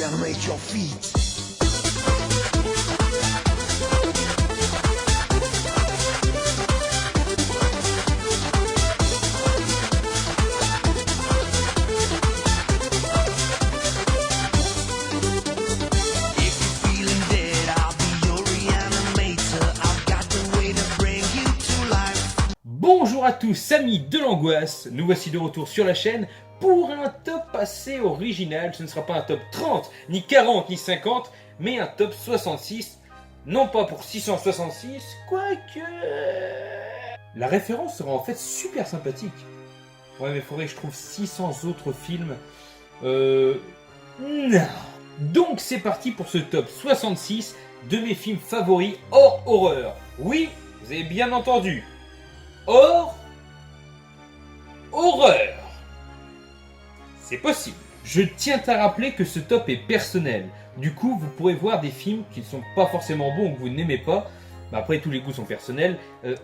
reanimate your feet. Bonjour à tous amis de l'angoisse, nous voici de retour sur la chaîne pour un top assez original. Ce ne sera pas un top 30, ni 40, ni 50, mais un top 66. Non pas pour 666, quoique... La référence sera en fait super sympathique. Ouais mais faudrait que je trouve 600 autres films. Non. Donc c'est parti pour ce top 66 de mes films favoris hors horreur. Oui, vous avez bien entendu. Hors horreur. C'est possible. Je tiens à rappeler que ce top est personnel. Du coup, vous pourrez voir des films qui ne sont pas forcément bons ou que vous n'aimez pas. Bah après, tous les goûts sont personnels.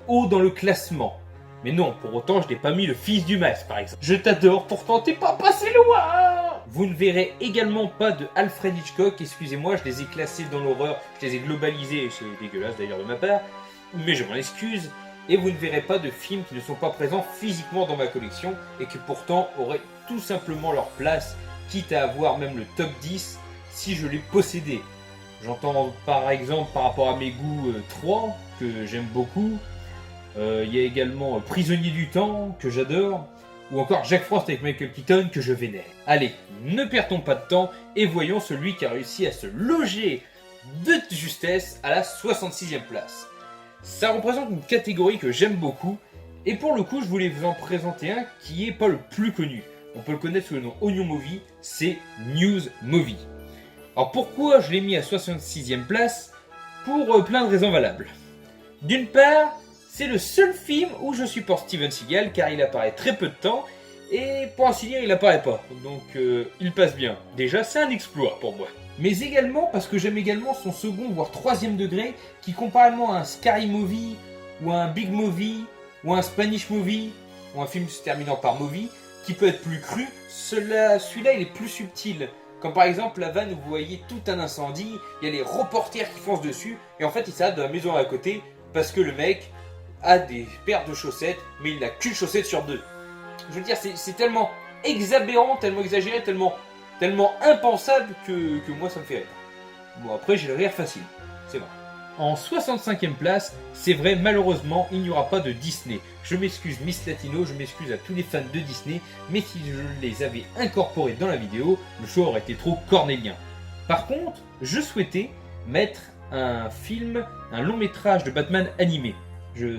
Haut dans le classement. Mais non, pour autant, je n'ai pas mis Le Fils du Masque, par exemple. Je t'adore, pourtant t'es pas passé loin. Vous ne verrez également pas de Alfred Hitchcock. Excusez-moi, je les ai classés dans l'horreur. Je les ai globalisés. C'est dégueulasse d'ailleurs de ma part. Mais je m'en excuse. Et vous ne verrez pas de films qui ne sont pas présents physiquement dans ma collection et qui pourtant auraient tout simplement leur place, quitte à avoir même le top 10 si je les possédais. J'entends par exemple par rapport à mes goûts 3 que j'aime beaucoup. Il y a également Prisonnier du Temps que j'adore. Ou encore Jack Frost avec Michael Keaton que je vénère. Allez, ne perdons pas de temps et voyons celui qui a réussi à se loger de justesse à la 66e place. Ça représente une catégorie que j'aime beaucoup, et pour le coup je voulais vous en présenter un qui est pas le plus connu. On peut le connaître sous le nom Onion Movie, c'est News Movie. Alors pourquoi je l'ai mis à 66e place? Pour plein de raisons valables. D'une part, c'est le seul film où je supporte Steven Seagal car il apparaît très peu de temps, et pour ainsi dire il apparaît pas, donc il passe bien. Déjà c'est un exploit pour moi. Mais également parce que j'aime également son second voire troisième degré qui comparément à un Scary Movie ou à un Big Movie ou à un Spanish Movie ou un film se terminant par Movie qui peut être plus cru, celui-là il est plus subtil. Comme par exemple la vanne où vous voyez tout un incendie, il y a les reporters qui foncent dessus et en fait il s'arrête de la maison à côté parce que le mec a des paires de chaussettes mais il n'a qu'une chaussette sur deux. Je veux dire c'est tellement exabérant, tellement exagéré, tellement impensable que moi ça me fait rire. Bon après j'ai le rire facile, c'est vrai. En 65e place, c'est vrai malheureusement il n'y aura pas de Disney. Je m'excuse Miss Latino, je m'excuse à tous les fans de Disney, mais si je les avais incorporés dans la vidéo, le choix aurait été trop cornélien. Par contre, je souhaitais mettre un film, un long métrage de Batman animé.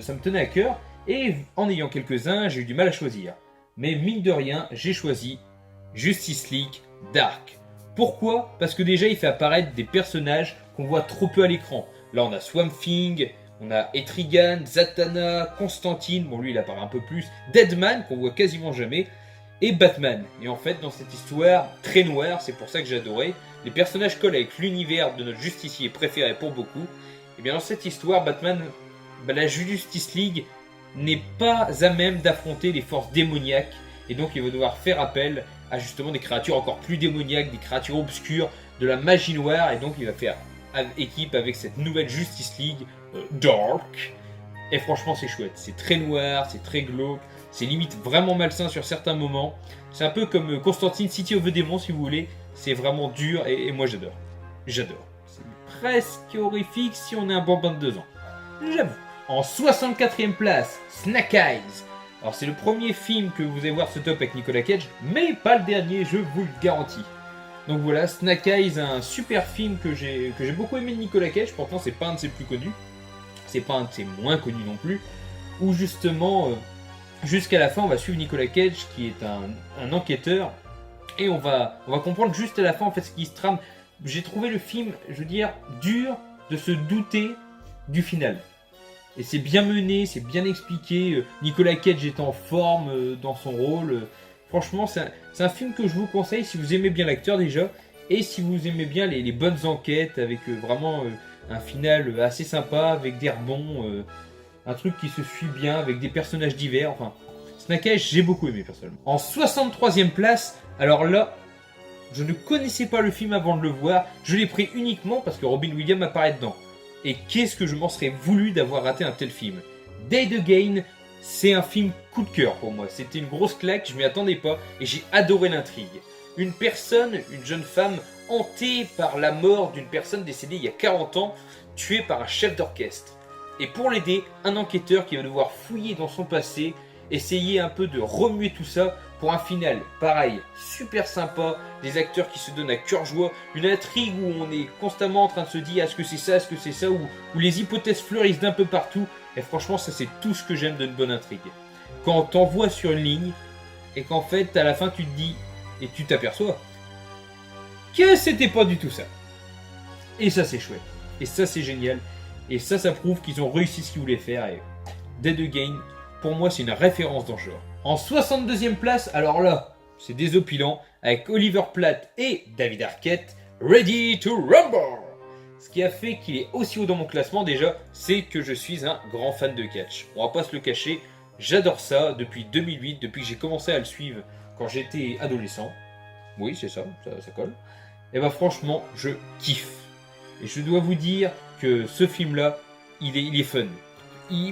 Ça me tenait à cœur, et en ayant quelques-uns, j'ai eu du mal à choisir. Mais mine de rien, j'ai choisi Justice League Dark. Pourquoi? Parce que déjà il fait apparaître des personnages qu'on voit trop peu à l'écran. Là on a Swamp Thing, on a Etrigan, Zatanna, Constantine, bon lui il apparaît un peu plus, Deadman qu'on voit quasiment jamais, et Batman. Et en fait dans cette histoire très noire, c'est pour ça que j'ai adoré, les personnages collent avec l'univers de notre justicier préféré pour beaucoup, et bien dans cette histoire Batman, la Justice League n'est pas à même d'affronter les forces démoniaques, et donc il va devoir faire appel à justement des créatures encore plus démoniaques, des créatures obscures, de la magie noire, et donc il va faire équipe avec cette nouvelle Justice League Dark. Et franchement c'est chouette, c'est très noir, c'est très glauque, c'est limite vraiment malsain sur certains moments. C'est un peu comme Constantine City of the Demons si vous voulez, c'est vraiment dur et moi j'adore. J'adore. C'est presque horrifique si on est un bambin de 2 ans. J'avoue. En 64e place, Snake Eyes. Alors c'est le premier film que vous allez voir ce top avec Nicolas Cage, mais pas le dernier, je vous le garantis. Donc voilà, Snake Eyes, un super film que j'ai beaucoup aimé de Nicolas Cage, pourtant c'est pas un de ses plus connus, c'est pas un de ses moins connus non plus, où justement, jusqu'à la fin on va suivre Nicolas Cage qui est un enquêteur, et on va comprendre juste à la fin en fait ce qui se trame. J'ai trouvé le film, je veux dire, dur de se douter du final. Et c'est bien mené, c'est bien expliqué. Nicolas Cage est en forme dans son rôle. Franchement, c'est un film que je vous conseille si vous aimez bien l'acteur déjà. Et si vous aimez bien les bonnes enquêtes avec vraiment un final assez sympa, avec des rebonds. Un truc qui se suit bien, avec des personnages divers. Enfin, Snake Eyes, j'ai beaucoup aimé personnellement. En 63e place, alors là, Je ne connaissais pas le film avant de le voir, je l'ai pris uniquement parce que Robin Williams apparaît dedans. Et qu'est-ce que je m'en serais voulu d'avoir raté un tel film. Dead Again, c'est un film coup de cœur pour moi. C'était une grosse claque, je m'y attendais pas et j'ai adoré l'intrigue. Une personne, une jeune femme, hantée par la mort d'une personne décédée il y a 40 ans, tuée par un chef d'orchestre. Et pour l'aider, un enquêteur qui va devoir fouiller dans son passé, essayer un peu de remuer tout ça pour un final, pareil, super sympa, des acteurs qui se donnent à cœur joie, une intrigue où on est constamment en train de se dire est-ce que c'est ça, est-ce que c'est ça, où les hypothèses fleurissent d'un peu partout, et franchement ça c'est tout ce que j'aime d'une bonne intrigue. Quand on t'envoie sur une ligne, et qu'en fait à la fin tu te dis, et tu t'aperçois, que c'était pas du tout ça. Et ça c'est chouette, et ça c'est génial, et ça prouve qu'ils ont réussi ce qu'ils voulaient faire, et Dead Again, pour moi c'est une référence dans le genre. En 62e place, alors là, c'est désopilant, avec Oliver Platt et David Arquette, Ready to Rumble. Ce qui a fait qu'il est aussi haut dans mon classement déjà, c'est que je suis un grand fan de catch. On va pas se le cacher, j'adore ça depuis 2008, depuis que j'ai commencé à le suivre quand j'étais adolescent. Oui, c'est ça, ça colle. Et bah franchement, je kiffe. Et je dois vous dire que ce film-là, il est fun.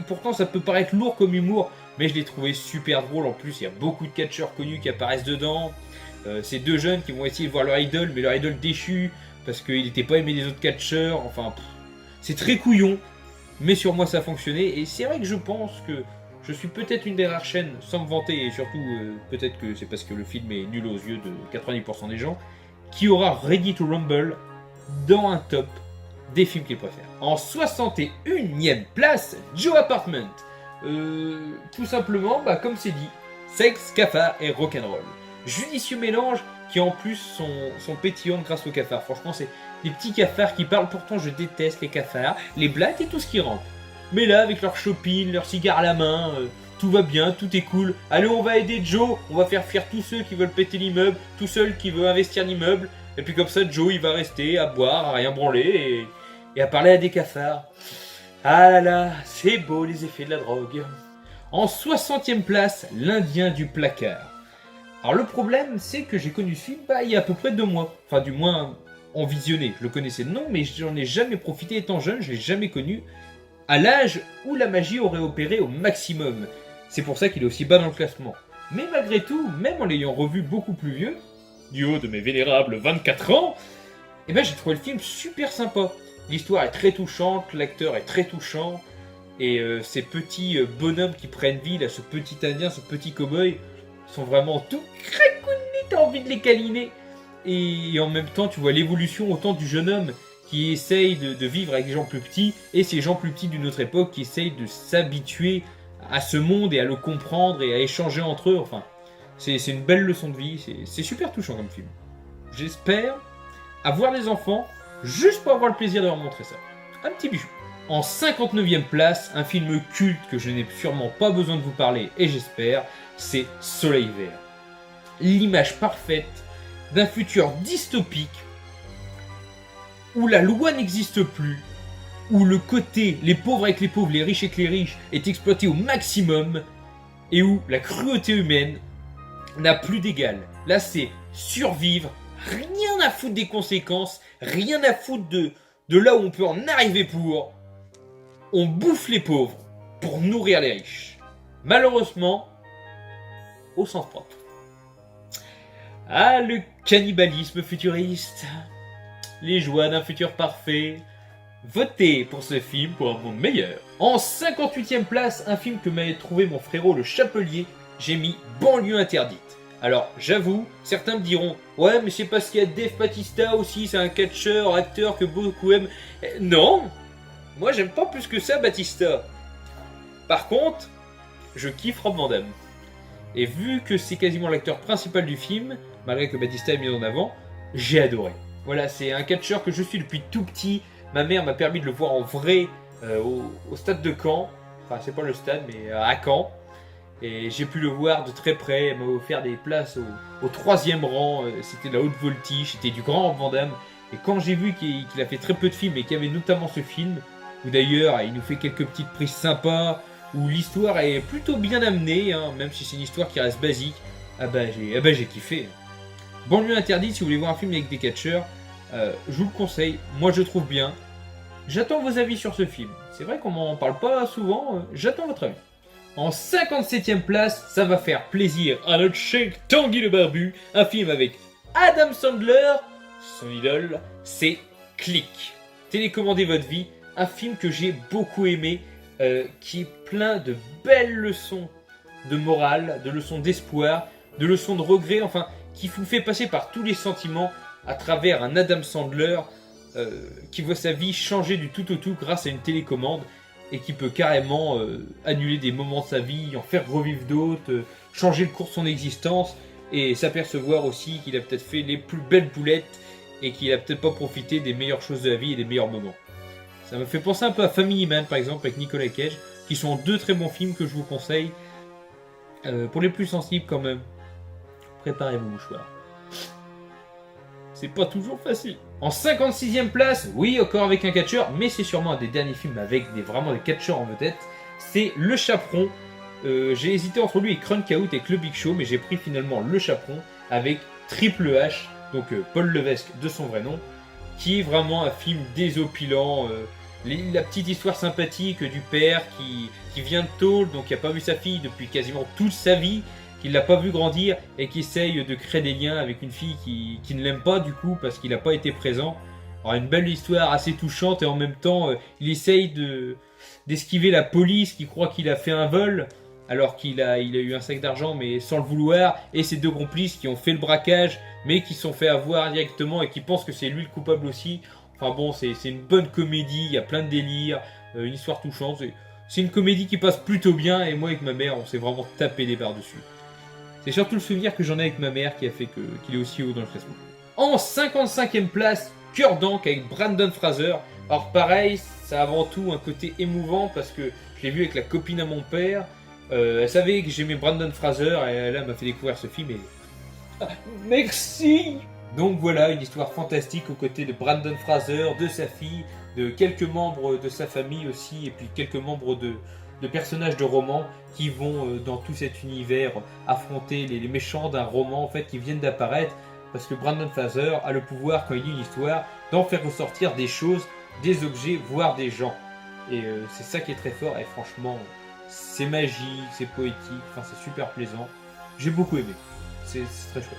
Pourtant, ça peut paraître lourd comme humour, mais je l'ai trouvé super drôle. En plus, il y a beaucoup de catcheurs connus qui apparaissent dedans. C'est deux jeunes qui vont essayer de voir leur idole, mais leur idole déchu, parce qu'il n'était pas aimé des autres catcheurs. Enfin, c'est très couillon, mais sur moi ça a fonctionné. Et c'est vrai que je pense que je suis peut-être une des rares chaînes, sans me vanter, et surtout peut-être que c'est parce que le film est nul aux yeux de 90% des gens, qui aura Ready to Rumble dans un top des films qu'il préfère. En 61e place, Joe Apartment. Tout simplement, comme c'est dit, sexe, cafard et rock'n'roll. Judicieux mélange qui en plus sont pétillants grâce aux cafards. Franchement, c'est des petits cafards qui parlent. Pourtant, je déteste les cafards, les blattes et tout ce qui rentre. Mais là, avec leur shopping, leur cigare à la main, tout va bien, tout est cool. Allez, on va aider Joe, on va faire fuir tous ceux qui veulent péter l'immeuble, tous ceux qui veulent investir l'immeuble. Et puis comme ça, Joe, il va rester à boire, à rien branler et à parler à des cafards. Ah là là, c'est beau les effets de la drogue. En 60e place, l'Indien du placard. Alors le problème, c'est que j'ai connu ce film il y a à peu près 2 mois. Enfin du moins, en visionné. Je le connaissais de nom, mais j'en ai jamais profité étant jeune, je l'ai jamais connu. À l'âge où la magie aurait opéré au maximum. C'est pour ça qu'il est aussi bas dans le classement. Mais malgré tout, même en l'ayant revu beaucoup plus vieux, du haut de mes vénérables 24 ans, j'ai trouvé le film super sympa. L'histoire est très touchante, l'acteur est très touchant, et ces petits bonhommes qui prennent vie, là, ce petit indien, ce petit cow-boy, sont vraiment tout cracounés, t'as envie de les câliner. Et en même temps, tu vois l'évolution autant du jeune homme qui essaye de vivre avec des gens plus petits, et ces gens plus petits d'une autre époque qui essayent de s'habituer à ce monde et à le comprendre et à échanger entre eux. Enfin, c'est une belle leçon de vie, c'est super touchant comme film. J'espère avoir des enfants juste pour avoir le plaisir de leur montrer ça. Un petit bijou. En 59e place, un film culte que je n'ai sûrement pas besoin de vous parler, et j'espère, c'est Soleil Vert. L'image parfaite d'un futur dystopique où la loi n'existe plus, où le côté les pauvres avec les pauvres, les riches avec les riches est exploité au maximum, et où la cruauté humaine n'a plus d'égal. Là, c'est survivre, rien à foutre des conséquences, rien à foutre de là où on peut en arriver pour. On bouffe les pauvres pour nourrir les riches. Malheureusement, au sens propre. Ah, le cannibalisme futuriste. Les joies d'un futur parfait. Votez pour ce film pour un monde meilleur. En 58e place, un film que m'avait trouvé mon frérot le Chapelier, j'ai mis Banlieue interdite. Alors, j'avoue, certains me diront « Ouais, mais c'est parce qu'il y a Dave Bautista aussi, c'est un catcheur, acteur que beaucoup aiment. » Non, moi j'aime pas plus que ça Batista. Par contre, je kiffe Rob Van Dam. Et vu que c'est quasiment l'acteur principal du film, malgré que Batista est mis en avant, j'ai adoré. Voilà, c'est un catcheur que je suis depuis tout petit. Ma mère m'a permis de le voir en vrai au stade de Caen. Enfin, c'est pas le stade, mais à Caen. Et j'ai pu le voir de très près, elle m'a offert des places au 3e rang, c'était de la haute voltige, c'était du grand Rob Van Dam. Et quand j'ai vu qu'il a fait très peu de films, et qu'il y avait notamment ce film, où d'ailleurs il nous fait quelques petites prises sympas, où l'histoire est plutôt bien amenée, même si c'est une histoire qui reste basique, j'ai kiffé. Banlieue interdite, si vous voulez voir un film avec des catcheurs, je vous le conseille, moi je le trouve bien. J'attends vos avis sur ce film. C'est vrai qu'on m'en parle pas souvent, j'attends votre avis. En 57ème place, ça va faire plaisir à notre cher Tanguy le Barbu, un film avec Adam Sandler, son idole, c'est Click. Télécommandez votre vie, un film que j'ai beaucoup aimé, qui est plein de belles leçons de morale, de leçons d'espoir, de leçons de regret, enfin, qui vous fait passer par tous les sentiments à travers un Adam Sandler qui voit sa vie changer du tout au tout grâce à une télécommande et qui peut carrément annuler des moments de sa vie, en faire revivre d'autres, changer le cours de son existence et s'apercevoir aussi qu'il a peut-être fait les plus belles boulettes et qu'il a peut-être pas profité des meilleures choses de la vie et des meilleurs moments. Ça me fait penser un peu à Family Man par exemple avec Nicolas Cage, qui sont deux très bons films que je vous conseille. Pour les plus sensibles quand même, préparez vos mouchoirs. C'est pas toujours facile. En 56ème place, oui, encore avec un catcheur, mais c'est sûrement un des derniers films avec vraiment des catcheurs en vedette, c'est Le Chaperon. J'ai hésité entre lui et Crunk Out avec Le Big Show, mais j'ai pris finalement Le Chaperon avec Triple H, donc Paul Levesque de son vrai nom, qui est vraiment un film désopilant. La petite histoire sympathique du père qui vient de tôle, donc qui n'a pas vu sa fille depuis quasiment toute sa vie, qui ne l'a pas vu grandir et qui essaye de créer des liens avec une fille qui ne l'aime pas du coup parce qu'il n'a pas été présent. Alors une belle histoire assez touchante et en même temps il essaye d'esquiver la police qui croit qu'il a fait un vol alors qu'il a eu un sac d'argent mais sans le vouloir, et ses deux complices qui ont fait le braquage mais qui se sont fait avoir directement et qui pensent que c'est lui le coupable aussi. Enfin bon, c'est une bonne comédie, il y a plein de délires, une histoire touchante. C'est une comédie qui passe plutôt bien et moi avec ma mère on s'est vraiment tapé des barres dessus. C'est surtout le souvenir que j'en ai avec ma mère qui a fait qu'il est aussi haut dans le classement. En 55ème place, Cœur d'encre avec Brandon Fraser. Alors pareil, ça a avant tout un côté émouvant parce que je l'ai vu avec la copine à mon père. Elle savait que j'aimais Brandon Fraser et elle m'a fait découvrir ce film et... Merci. Donc voilà, une histoire fantastique aux côtés de Brandon Fraser, de sa fille, de quelques membres de sa famille aussi, et puis quelques membres de personnages de romans qui vont dans tout cet univers affronter les méchants d'un roman en fait qui viennent d'apparaître, parce que Brandon Fraser a le pouvoir quand il lit une histoire d'en faire ressortir des choses, des objets, voire des gens. Et c'est ça qui est très fort et franchement c'est magique, c'est poétique, enfin c'est super plaisant. J'ai beaucoup aimé, c'est très chouette.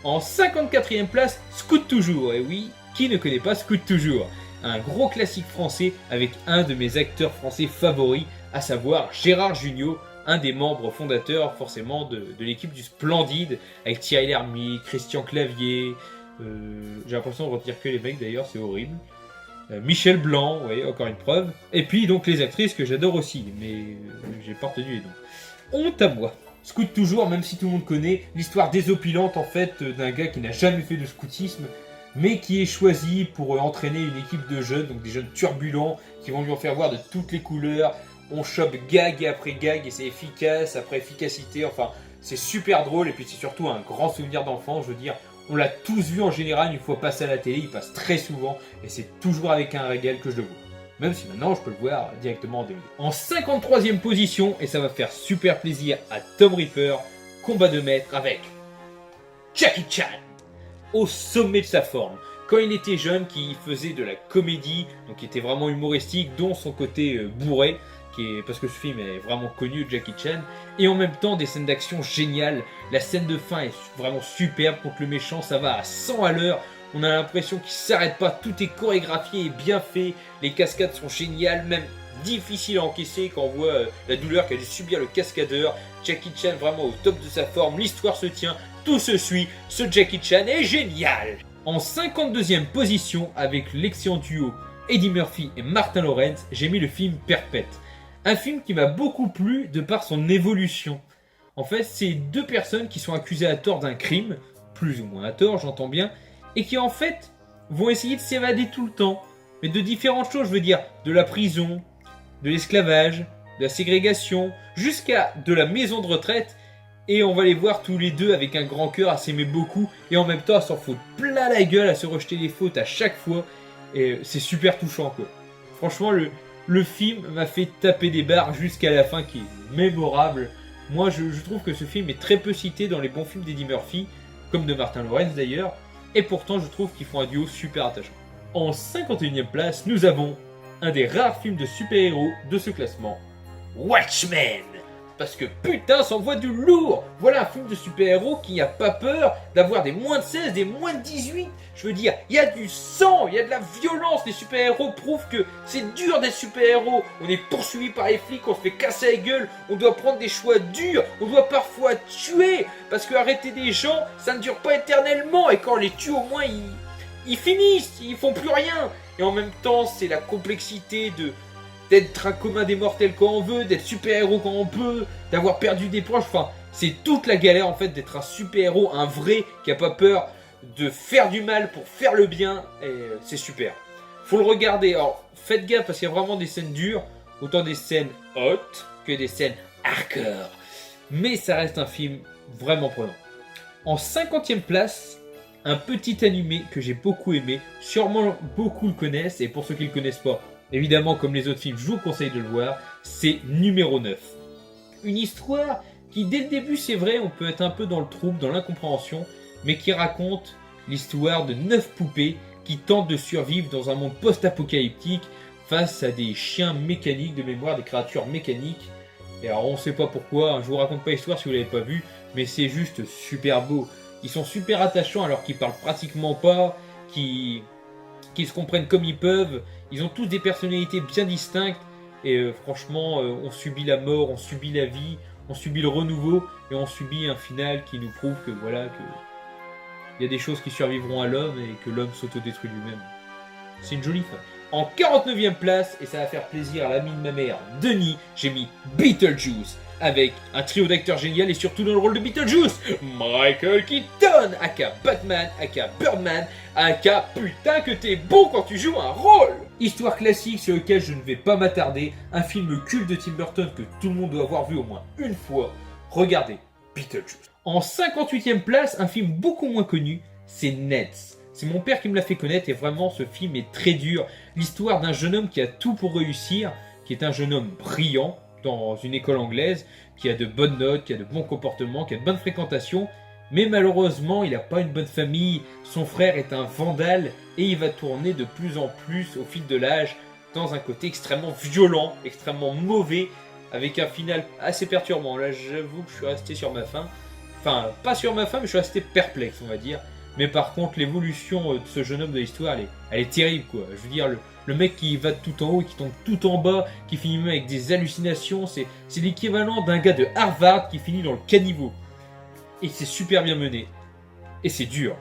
En 54ème place, Scoot Toujours. Et oui, qui ne connaît pas Scoot Toujours? Un gros classique français avec un de mes acteurs français favoris, à savoir Gérard Jugnot, un des membres fondateurs forcément de l'équipe du Splendide, avec Thierry Lhermitte, Christian Clavier, j'ai l'impression de retenir que les mecs d'ailleurs, c'est horrible. Michel Blanc, oui, encore une preuve. Et puis donc les actrices que j'adore aussi, mais j'ai pas retenu les noms. Honte à moi. Scoot Toujours, même si tout le monde connaît l'histoire désopilante en fait d'un gars qui n'a jamais fait de scoutisme, mais qui est choisi pour entraîner une équipe de jeunes, donc des jeunes turbulents, qui vont lui en faire voir de toutes les couleurs. On chope gag après gag et c'est efficace après efficacité, enfin c'est super drôle et puis c'est surtout un grand souvenir d'enfant, je veux dire, on l'a tous vu en général une fois passé à la télé, il passe très souvent et c'est toujours avec un régal que je le vois. Même si maintenant je peux le voir directement en DVD. En 53ème position, et ça va faire super plaisir à Tom Reaper, combat de maître avec Jackie Chan, au sommet de sa forme. Quand il était jeune, qui faisait de la comédie, donc qui était vraiment humoristique, dont son côté bourré, parce que ce film est vraiment connu de Jackie Chan, et en même temps des scènes d'action géniales. La scène de fin est vraiment superbe, contre le méchant ça va à 100 à l'heure, on a l'impression qu'il s'arrête pas, tout est chorégraphié et bien fait, les cascades sont géniales, même difficile à encaisser quand on voit la douleur qu'a dû subir le cascadeur. Jackie Chan vraiment au top de sa forme, l'histoire se tient, tout se suit, ce Jackie Chan est génial. En 52e position, avec l'excellent duo Eddie Murphy et Martin Lawrence, j'ai mis le film Perpète. Un film qui m'a beaucoup plu de par son évolution. En fait, c'est deux personnes qui sont accusées à tort d'un crime, plus ou moins à tort, j'entends bien, et qui en fait vont essayer de s'évader tout le temps. Mais de différentes choses, je veux dire, de la prison, de l'esclavage, de la ségrégation, jusqu'à de la maison de retraite. Et on va les voir tous les deux avec un grand cœur à s'aimer beaucoup, et en même temps à s'en foutre plein la gueule, à se rejeter les fautes à chaque fois. Et c'est super touchant quoi. Franchement, le film m'a fait taper des barres jusqu'à la fin qui est mémorable. Moi je trouve que ce film est très peu cité dans les bons films d'Eddie Murphy. comme de Martin Lawrence d'ailleurs, et pourtant je trouve qu'ils font un duo super attachant. En 51e place, nous avons un des rares films de super-héros de ce classement, Watchmen. Parce que putain, ça envoie du lourd. Voilà un film de super-héros qui n'a pas peur d'avoir des moins de 16, des moins de 18. Je veux dire, il y a du sang, il y a de la violence. Les super-héros prouvent que c'est dur d'être super-héros. On est poursuivi par les flics, on se fait casser la gueule, on doit prendre des choix durs, on doit parfois tuer. Parce que arrêter des gens, ça ne dure pas éternellement. Et quand on les tue, au moins, ils finissent, ils font plus rien. Et en même temps, c'est la complexité d'être un commun des mortels quand on veut, d'être super-héros quand on peut, d'avoir perdu des proches, enfin, c'est toute la galère en fait d'être un super-héros, un vrai, qui a pas peur de faire du mal pour faire le bien, et c'est super. Faut le regarder, alors faites gaffe parce qu'il y a vraiment des scènes dures, autant des scènes hot que des scènes hardcore, mais ça reste un film vraiment prenant. En 50e place, un petit animé que j'ai beaucoup aimé, sûrement beaucoup le connaissent, et pour ceux qui ne le connaissent pas, évidemment, comme les autres films, je vous conseille de le voir, c'est numéro 9. Une histoire qui, dès le début, c'est vrai, on peut être un peu dans le trouble, dans l'incompréhension, mais qui raconte l'histoire de 9 poupées qui tentent de survivre dans un monde post-apocalyptique face à des chiens mécaniques de mémoire, des créatures mécaniques. Et alors, on ne sait pas pourquoi, je vous raconte pas l'histoire si vous ne l'avez pas vu, mais c'est juste super beau. Ils sont super attachants alors qu'ils parlent pratiquement pas, qui se comprennent comme ils peuvent. Ils ont tous des personnalités bien distinctes et franchement, on subit la mort, on subit la vie, on subit le renouveau et on subit un final qui nous prouve que voilà, que il y a des choses qui survivront à l'homme et que l'homme s'autodétruit lui-même. C'est une jolie fin. En 49e place, et ça va faire plaisir à l'ami de ma mère, Denis, j'ai mis Beetlejuice, avec un trio d'acteurs génial et surtout dans le rôle de Beetlejuice, Michael Keaton, aka Batman, aka Birdman, aka putain que t'es bon quand tu joues un rôle. Histoire classique sur laquelle je ne vais pas m'attarder, un film culte de Tim Burton que tout le monde doit avoir vu au moins une fois, regardez Beetlejuice. En 58e place, un film beaucoup moins connu, c'est Nets. C'est mon père qui me l'a fait connaître et vraiment ce film est très dur. L'histoire d'un jeune homme qui a tout pour réussir, qui est un jeune homme brillant dans une école anglaise, qui a de bonnes notes, qui a de bons comportements, qui a de bonnes fréquentations, mais malheureusement il n'a pas une bonne famille, son frère est un vandale et il va tourner de plus en plus au fil de l'âge dans un côté extrêmement violent, extrêmement mauvais, avec un final assez perturbant. Là j'avoue que je suis resté sur ma faim, enfin pas sur ma faim mais je suis resté perplexe on va dire. Mais par contre, l'évolution de ce jeune homme de l'histoire, elle est terrible, quoi. Je veux dire, le mec qui va de tout en haut et qui tombe tout en bas, qui finit même avec des hallucinations, c'est l'équivalent d'un gars de Harvard qui finit dans le caniveau. Et c'est super bien mené. Et c'est dur.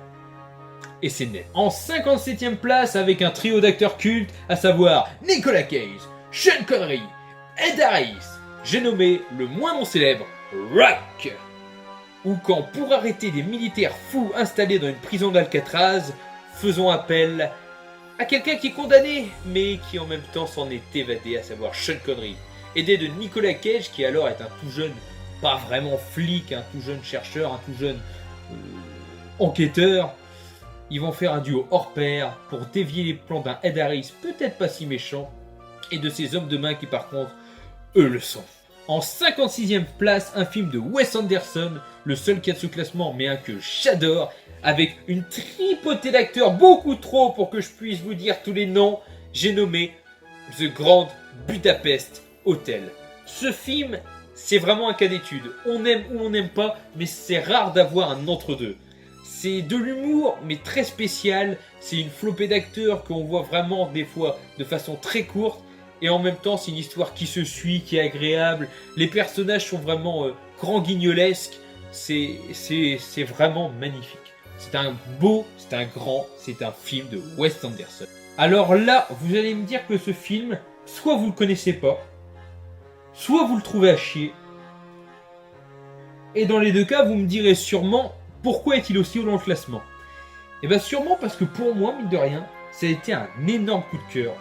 Et c'est net. En 57e place, avec un trio d'acteurs cultes, à savoir Nicolas Cage, Sean Connery, Ed Harris, j'ai nommé le moins non célèbre, Rock. Ou quand, pour arrêter des militaires fous installés dans une prison d'Alcatraz, faisons appel à quelqu'un qui est condamné, mais qui en même temps s'en est évadé, à savoir Sean Connery, aidé de Nicolas Cage, qui alors est un tout jeune, pas vraiment flic, un tout jeune chercheur, un tout jeune enquêteur. Ils vont faire un duo hors pair pour dévier les plans d'un Ed Harris peut-être pas si méchant, et de ces hommes de main qui par contre, eux le sont. En 56e place, un film de Wes Anderson, le seul qui a de ce classement, mais un que j'adore, avec une tripotée d'acteurs, beaucoup trop pour que je puisse vous dire tous les noms. J'ai nommé The Grand Budapest Hotel. Ce film, c'est vraiment un cas d'étude. On aime ou on n'aime pas, mais c'est rare d'avoir un entre-deux. C'est de l'humour, mais très spécial. C'est une flopée d'acteurs qu'on voit vraiment des fois de façon très courte. Et en même temps, c'est une histoire qui se suit, qui est agréable. Les personnages sont vraiment grand guignolesques. C'est vraiment magnifique. C'est un beau, c'est un grand, c'est un film de Wes Anderson. Alors là, vous allez me dire que ce film, soit vous le connaissez pas, soit vous le trouvez à chier. Et dans les deux cas, vous me direz sûrement pourquoi est-il aussi haut dans le classement. Et bien sûrement parce que pour moi, mine de rien, ça a été un énorme coup de cœur.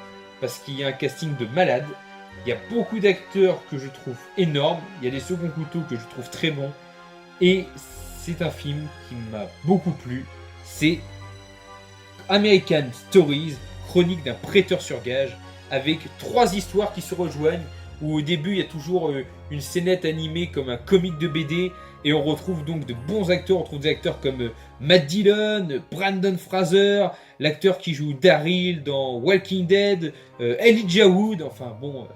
Parce qu'il y a un casting de malade, il y a beaucoup d'acteurs que je trouve énormes, il y a des seconds couteaux que je trouve très bons, et c'est un film qui m'a beaucoup plu, c'est American Stories, chronique d'un prêteur sur gage, avec 3 histoires qui se rejoignent où au début il y a toujours une scénette animée comme un comic de BD, et on retrouve donc de bons acteurs, on trouve des acteurs comme Matt Dillon, Brandon Fraser, l'acteur qui joue Daryl dans Walking Dead, Elijah Wood, enfin bon,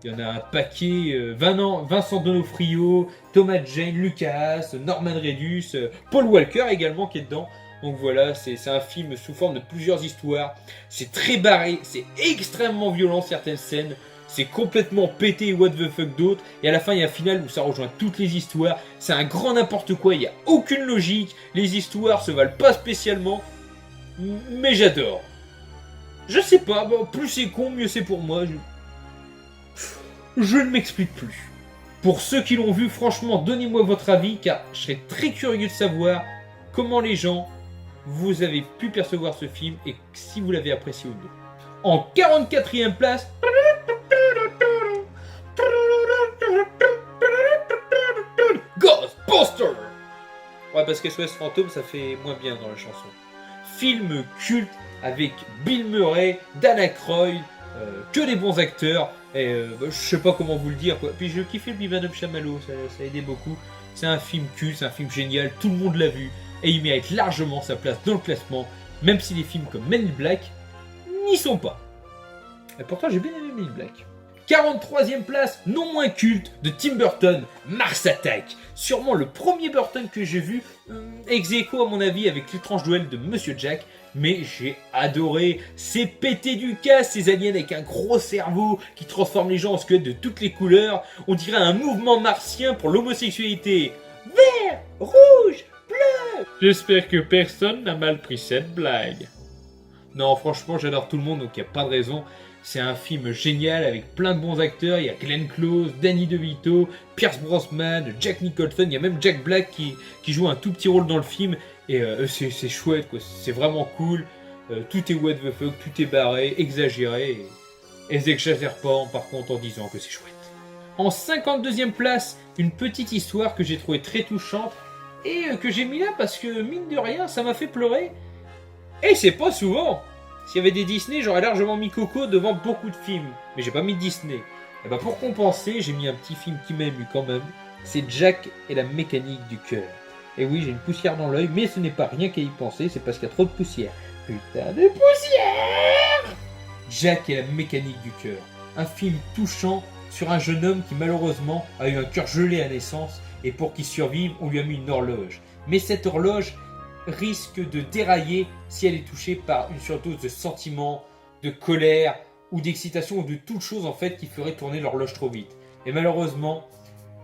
il y en a un paquet, Vincent D'Onofrio, Thomas Jane, Lucas, Norman Reedus, Paul Walker également qui est dedans. Donc voilà, c'est un film sous forme de plusieurs histoires. C'est très barré, c'est extrêmement violent certaines scènes. C'est complètement pété what the fuck d'autres. Et à la fin, il y a un final où ça rejoint toutes les histoires. C'est un grand n'importe quoi, il n'y a aucune logique. Les histoires se valent pas spécialement. Mais j'adore. Je sais pas, bon, plus c'est con, mieux c'est pour moi. Je ne m'explique plus. Pour ceux qui l'ont vu, franchement, donnez-moi votre avis, car je serais très curieux de savoir comment les gens vous avez pu percevoir ce film et si vous l'avez apprécié ou non. En 44e place, Ghostbusters. Ouais, parce que SOS Fantôme, ça fait moins bien dans la chanson. Film culte avec Bill Murray, Dan Aykroyd, que des bons acteurs. Et je sais pas comment vous le dire, quoi. Puis je kiffais le Bivanum Chamallow, ça aidait beaucoup. C'est un film culte, c'est un film génial, tout le monde l'a vu. Et il mérite largement sa place dans le classement, même si les films comme Men in Black n'y sont pas. Et pourtant j'ai bien aimé Men in Black. 43e place, non moins culte, de Tim Burton, Mars Attack. Sûrement le premier Burton que j'ai vu, ex aequo à mon avis avec l'étrange duel de Monsieur Jack. Mais j'ai adoré, c'est pété du casse, ces aliens avec un gros cerveau qui transforme les gens en squelettes de toutes les couleurs. On dirait un mouvement martien pour l'homosexualité. Vert, rouge, bleu. J'espère que personne n'a mal pris cette blague. Non, franchement, j'adore tout le monde, donc il n'y a pas de raison. C'est un film génial avec plein de bons acteurs. Il y a Glenn Close, Danny DeVito, Pierce Brosnan, Jack Nicholson. Il y a même Jack Black qui joue un tout petit rôle dans le film. Et c'est chouette, quoi. C'est vraiment cool. Tout est what the fuck, tout est barré, exagéré. Et elles n'exagèrent pas, par contre, en disant que c'est chouette. En 52e place, une petite histoire que j'ai trouvée très touchante. Et que j'ai mis là parce que, mine de rien, ça m'a fait pleurer. Et c'est pas souvent. S'il y avait des Disney, j'aurais largement mis Coco devant beaucoup de films. Mais j'ai pas mis Disney. Et bah pour compenser, j'ai mis un petit film qui m'a ému quand même. C'est Jack et la mécanique du cœur. Et oui, j'ai une poussière dans l'œil, mais ce n'est pas rien qu'à y penser, c'est parce qu'il y a trop de poussière. Putain de poussière! Jack et la mécanique du cœur. Un film touchant sur un jeune homme qui malheureusement a eu un cœur gelé à naissance et pour qu'il survive, on lui a mis une horloge. Mais cette horloge risque de dérailler si elle est touchée par une surdose de sentiments, de colère ou d'excitation ou de toute chose en fait qui ferait tourner l'horloge trop vite. Et malheureusement,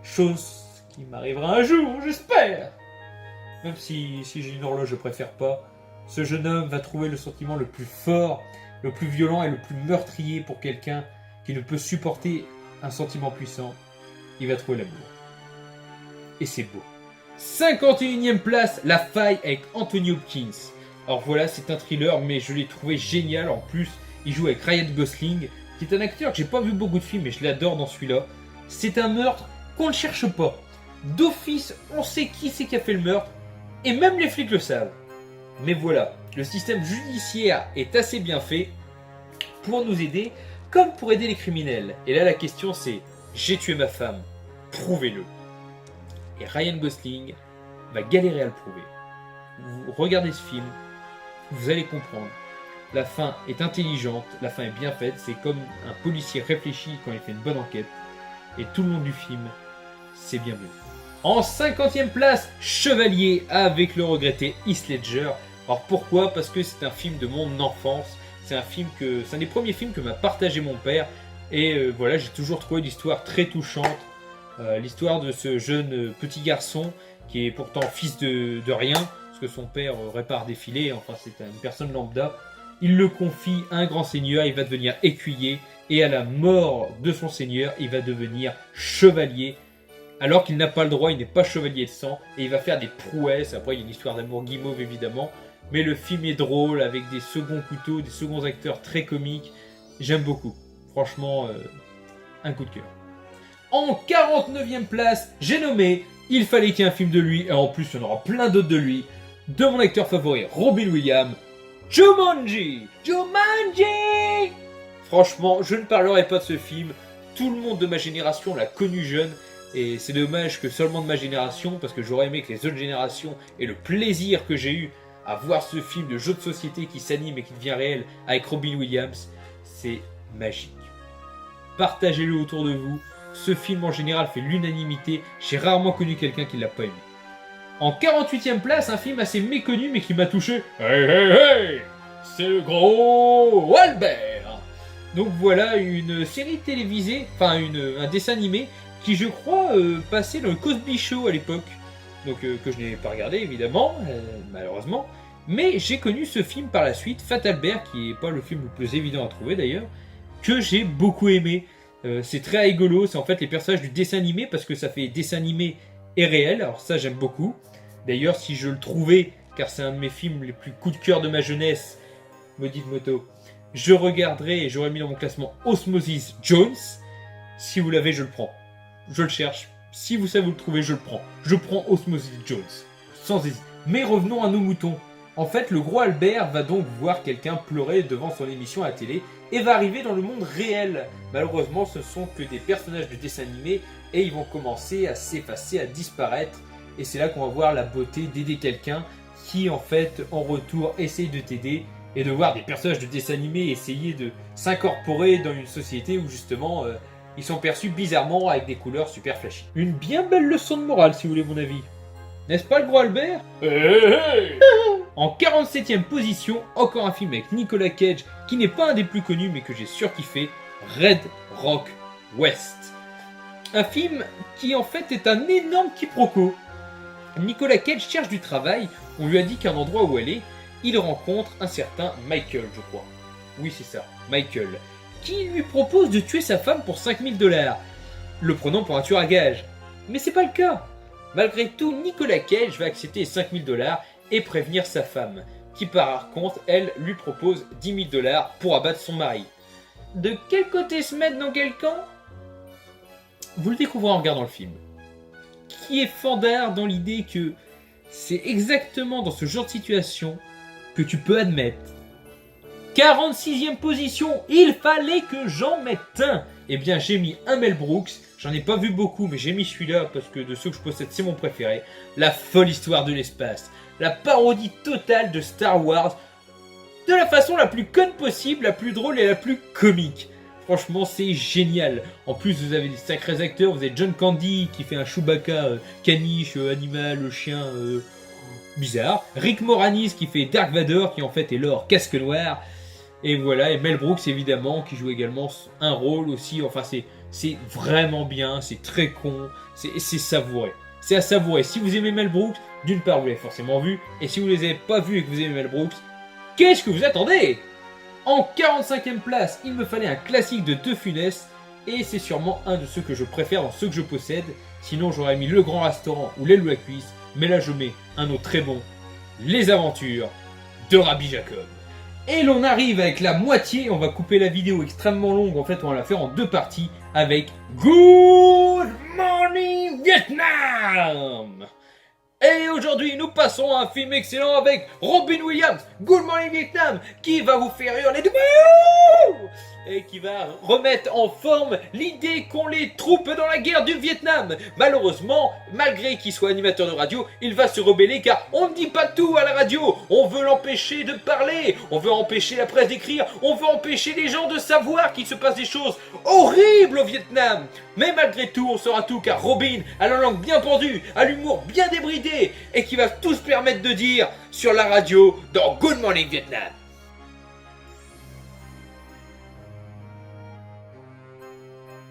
chose qui m'arrivera un jour, j'espère. Même si j'ai une horloge, je préfère pas. Ce jeune homme va trouver le sentiment le plus fort, le plus violent et le plus meurtrier pour quelqu'un qui ne peut supporter un sentiment puissant. Il va trouver l'amour. Et c'est beau. 51e place, La Faille avec Anthony Hopkins. Alors voilà, c'est un thriller, mais je l'ai trouvé génial. En plus, il joue avec Ryan Gosling, qui est un acteur que j'ai pas vu beaucoup de films, mais je l'adore dans celui-là. C'est un meurtre qu'on ne cherche pas. D'office, on sait qui c'est qui a fait le meurtre, et même les flics le savent. Mais voilà, le système judiciaire est assez bien fait pour nous aider, comme pour aider les criminels. Et là, la question c'est, j'ai tué ma femme, prouvez-le. Et Ryan Gosling va galérer à le prouver. Vous regardez ce film, vous allez comprendre. La fin est intelligente, la fin est bien faite, c'est comme un policier réfléchi quand il fait une bonne enquête. Et tout le long du film, c'est bien vu. En 50e place, Chevalier avec le regretté Heath Ledger. Alors pourquoi? Parce que c'est un film de mon enfance. C'est un des premiers films que m'a partagé mon père. Et voilà, j'ai toujours trouvé l'histoire très touchante. L'histoire de ce jeune petit garçon qui est pourtant fils de rien, parce que son père répare des filets, enfin c'est une personne lambda. Il le confie à un grand seigneur, il va devenir écuyer, et à la mort de son seigneur, il va devenir chevalier, alors qu'il n'a pas le droit, il n'est pas chevalier de sang, et il va faire des prouesses. Après il y a une histoire d'amour guimauve évidemment, mais le film est drôle, avec des seconds couteaux, des seconds acteurs très comiques. J'aime beaucoup, franchement, un coup de cœur. En 49e place, j'ai nommé Il fallait qu'il y ait un film de lui, et en plus il y en aura plein d'autres de lui, de mon acteur favori, Robin Williams, Jumanji. Franchement, je ne parlerai pas de ce film. tout le monde de ma génération l'a connu jeune. Et c'est dommage que seulement de ma génération, parce que j'aurais aimé que les autres générations aient le plaisir que j'ai eu à voir ce film de jeu de société qui s'anime et qui devient réel avec Robin Williams. C'est magique. Partagez-le autour de vous. Ce film en général fait l'unanimité. J'ai rarement connu quelqu'un qui l'a pas aimé. En 48e place, un film assez méconnu mais qui m'a touché. Hey hey hey, c'est le gros Albert. Donc voilà une série télévisée, enfin un dessin animé qui je crois passait dans le Cosby Show à l'époque. Donc que je n'ai pas regardé évidemment, malheureusement. Mais j'ai connu ce film par la suite, Fat Albert, qui est pas le film le plus évident à trouver d'ailleurs, que j'ai beaucoup aimé. C'est très rigolo, c'est en fait les personnages du dessin animé parce que ça fait dessin animé et réel, alors ça j'aime beaucoup. D'ailleurs si je le trouvais, car c'est un de mes films les plus coups de cœur de ma jeunesse, maudite moto, je regarderai et j'aurais mis dans mon classement Osmosis Jones. Si vous l'avez, je le prends. Je le cherche. Si vous savez où le trouver, je le prends. Je prends Osmosis Jones. Sans hésiter. Mais revenons à nos moutons. En fait, le gros Albert va donc voir quelqu'un pleurer devant son émission à la télé et va arriver dans le monde réel. Malheureusement, ce ne sont que des personnages de dessin animé et ils vont commencer à s'effacer, à disparaître. Et c'est là qu'on va voir la beauté d'aider quelqu'un qui, en fait, en retour, essaye de t'aider et de voir des personnages de dessin animé essayer de s'incorporer dans une société où, justement, ils sont perçus bizarrement avec des couleurs super flashy. Une bien belle leçon de morale, si vous voulez mon avis. N'est-ce pas le gros Albert? En 47e position, encore un film avec Nicolas Cage, qui n'est pas un des plus connus, mais que j'ai surkiffé, Red Rock West. Un film qui en fait est un énorme quiproquo. Nicolas Cage cherche du travail, on lui a dit qu'à un endroit où elle est, il rencontre un certain Michael, je crois. Oui, c'est ça, Michael, qui lui propose de tuer sa femme pour 5000 $, le prenant pour un tueur à gages. Mais c'est pas le cas. Malgré tout, Nicolas Cage va accepter les 5000 $ et prévenir sa femme, qui par contre, elle, lui propose 10 000 $ pour abattre son mari. De quel côté se mettre dans quel camp? Vous le découvrez en regardant le film. Qui est fandard dans l'idée que c'est exactement dans ce genre de situation que tu peux admettre. 46e position, il fallait que j'en mette un. Eh bien, j'ai mis un Mel Brooks. J'en ai pas vu beaucoup, mais j'ai mis celui-là parce que de ceux que je possède, c'est mon préféré. La folle histoire de l'espace. La parodie totale de Star Wars. De la façon la plus conne possible, la plus drôle et la plus comique. Franchement, c'est génial. En plus, vous avez des sacrés acteurs. Vous avez John Candy qui fait un Chewbacca caniche, animal, chien bizarre. Rick Moranis qui fait Dark Vador, qui en fait est Lord Casque Noir. Et voilà, et Mel Brooks évidemment, qui joue également un rôle aussi. Enfin, c'est vraiment bien, c'est très con, c'est savouré. C'est à savourer. Si vous aimez Mel Brooks, d'une part, vous l'avez forcément vu. Et si vous ne les avez pas vus et que vous aimez Mel Brooks, qu'est-ce que vous attendez? En 45e place, il me fallait un classique de De Funès. Et c'est sûrement un de ceux que je préfère dans ceux que je possède. Sinon, j'aurais mis Le Grand Restaurant ou L'aile ou la cuisse. Mais là, je mets un autre très bon. Les Aventures de Rabbi Jacob. Et l'on arrive avec la moitié, on va couper la vidéo extrêmement longue, en fait on va la faire en deux parties, avec Good Morning Vietnam. Et aujourd'hui nous passons à un film excellent avec Robin Williams, Good Morning Vietnam, qui va vous faire hurler de et qui va remettre en forme l'idée qu'ont les troupes dans la guerre du Vietnam. Malheureusement, malgré qu'il soit animateur de radio, il va se rebeller car on ne dit pas tout à la radio. On veut l'empêcher de parler, on veut empêcher la presse d'écrire, on veut empêcher les gens de savoir qu'il se passe des choses horribles au Vietnam. Mais malgré tout, on saura tout car Robin a la langue bien pendue, a l'humour bien débridé et qui va tout se permettre de dire sur la radio dans Good Morning Vietnam.